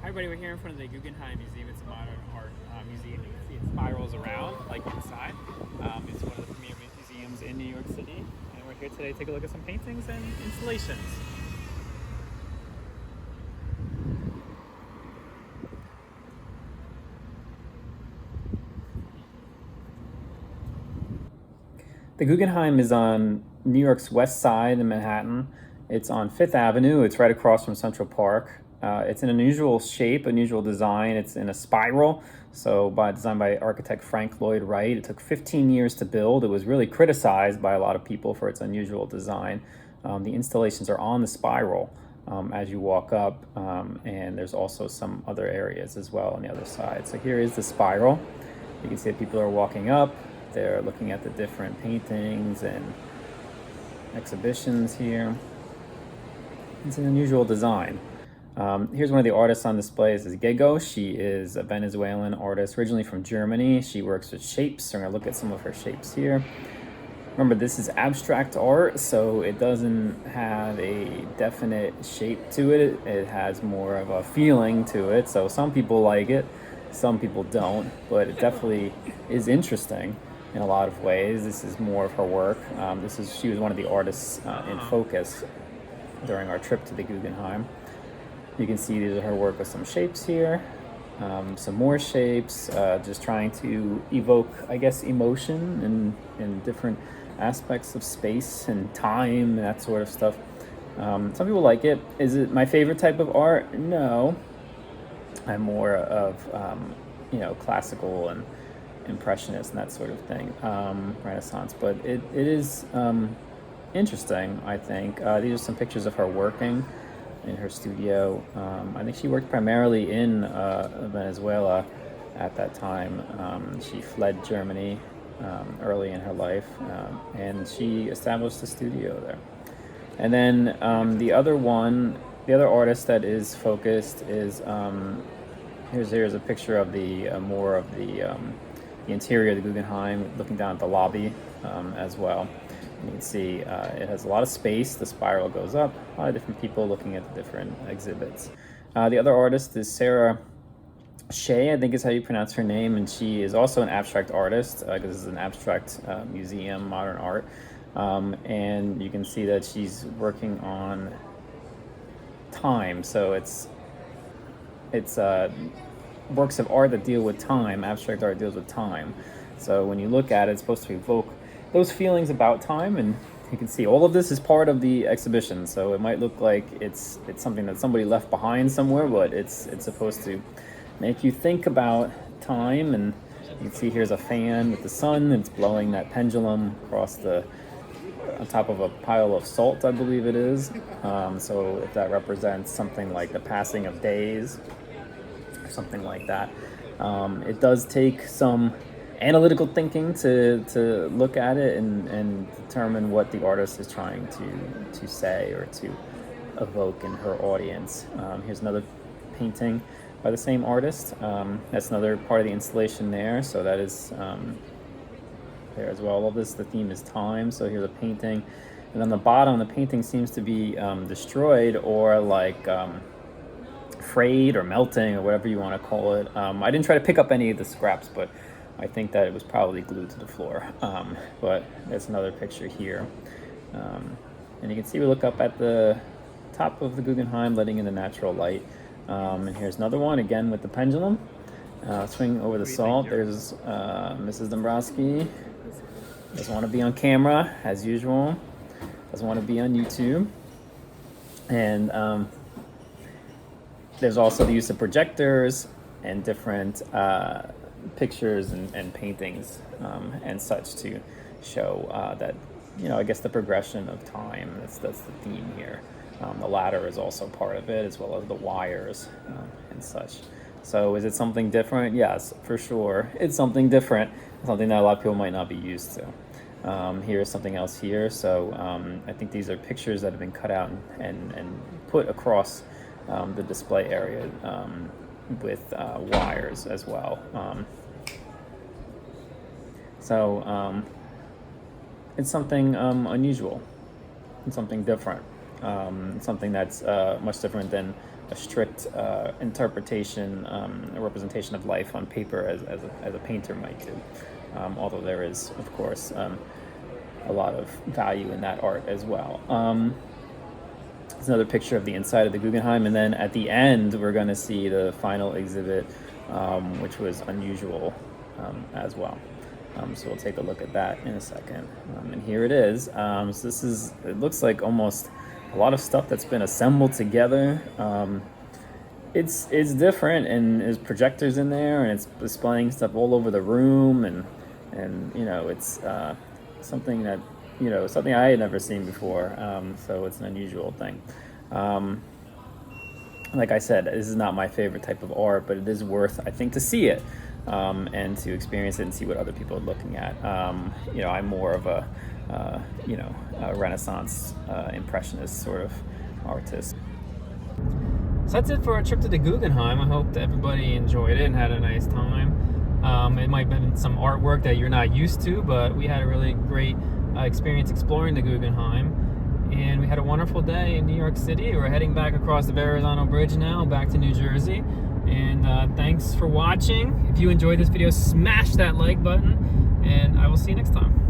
Hi, everybody. We're here in front of the Guggenheim Museum. It's a modern art museum. You can see it spirals around, like inside. It's one of the premier museums in New York City. And we're here today to take a look at some paintings and installations. The Guggenheim is on New York's west side in Manhattan. It's on Fifth Avenue. It's right across from Central Park. It's an unusual shape, unusual design. It's in a spiral, designed by architect Frank Lloyd Wright. It took 15 years to build. It was really criticized by a lot of people for its unusual design. The installations are on the spiral as you walk up, and there's also some other areas as well on the other side. So here is the spiral. You can see that people are walking up. They're looking at the different paintings and exhibitions here. It's an unusual design. Here's one of the artists on display. This is Gego. She is a Venezuelan artist, originally from Germany. She works with shapes. We're going to look at some of her shapes here. Remember, this is abstract art, so it doesn't have a definite shape to it. It has more of a feeling to it. So some people like it, some people don't, but it definitely is interesting in a lot of ways. This is more of her work. She was one of the artists in focus during our trip to the Guggenheim. You can see these are her work with some shapes here, some more shapes, just trying to evoke, I guess, emotion in different aspects of space and time and that sort of stuff. Some people like it. Is it my favorite type of art? No. I'm more of, classical and impressionist and that sort of thing, Renaissance. But it is interesting, I think. These are some pictures of her working in her studio. I think she worked primarily in Venezuela at that time. She fled Germany early in her life, and she established a studio there. And then the other artist that is focused is here's a picture of the interior of the Guggenheim, looking down at the lobby as well. You can see it has a lot of space. The spiral goes up. A lot of different people looking at the different exhibits. The other artist is Sarah Shea, I think is how you pronounce her name, and she is also an abstract artist because this is an abstract museum, modern art. And you can see that she's working on time. So it's works of art that deal with time. Abstract art deals with time. So when you look at it, it's supposed to evoke those feelings about time, and you can see all of this is part of the exhibition. So it might look like it's something that somebody left behind somewhere, but it's supposed to make you think about time. And you can see here's a fan with the sun. It's blowing that pendulum across on top of a pile of salt, I believe it is. So if that represents something like the passing of days, or something like that, it does take some analytical thinking to look at it and determine what the artist is trying to say or to evoke in her audience. Here's another painting by the same artist. That's another part of the installation there. So that is there as well. All of this, the theme is time. So here's a painting, and on the bottom, the painting seems to be destroyed or frayed or melting or whatever you want to call it. I didn't try to pick up any of the scraps, but I think that it was probably glued to the floor. But there's another picture here. And you can see we look up at the top of the Guggenheim, letting in the natural light. And here's another one, again with the pendulum. Swing over the salt. There's Mrs. Dombrowski. Doesn't want to be on camera, as usual. Doesn't want to be on YouTube. And there's also the use of projectors and different pictures and paintings and such to show that, I guess the progression of time. That's the theme here. The ladder is also part of it, as well as the wires and such. So is it something different? Yes, for sure. It's something different, something that a lot of people might not be used to. Here's something else here. So I think these are pictures that have been cut out and put across the display area with wires as well. So it's something unusual. It's something different. Something that's much different than a strict interpretation, a representation of life on paper as a painter might do. Although there is, of course, a lot of value in that art as well. It's another picture of the inside of the Guggenheim, and then at the end we're going to see the final exhibit, which was unusual as well. So we'll take a look at that in a second. And here it is. So it looks like almost a lot of stuff that's been assembled together. It's different, and there's projectors in there, and it's displaying stuff all over the room, and it's something that something I had never seen before. So it's an unusual thing. Like I said, this is not my favorite type of art, but it is worth, I think, to see it and to experience it and see what other people are looking at. I'm more of a Renaissance impressionist sort of artist. So that's it for our trip to the Guggenheim. I hope that everybody enjoyed it and had a nice time. It might have been some artwork that you're not used to, but we had a really great experience exploring the Guggenheim. And we had a wonderful day in New York City. We're heading back across the Verrazano Bridge now, back to New Jersey. And thanks for watching. If you enjoyed this video, smash that like button, and I will see you next time.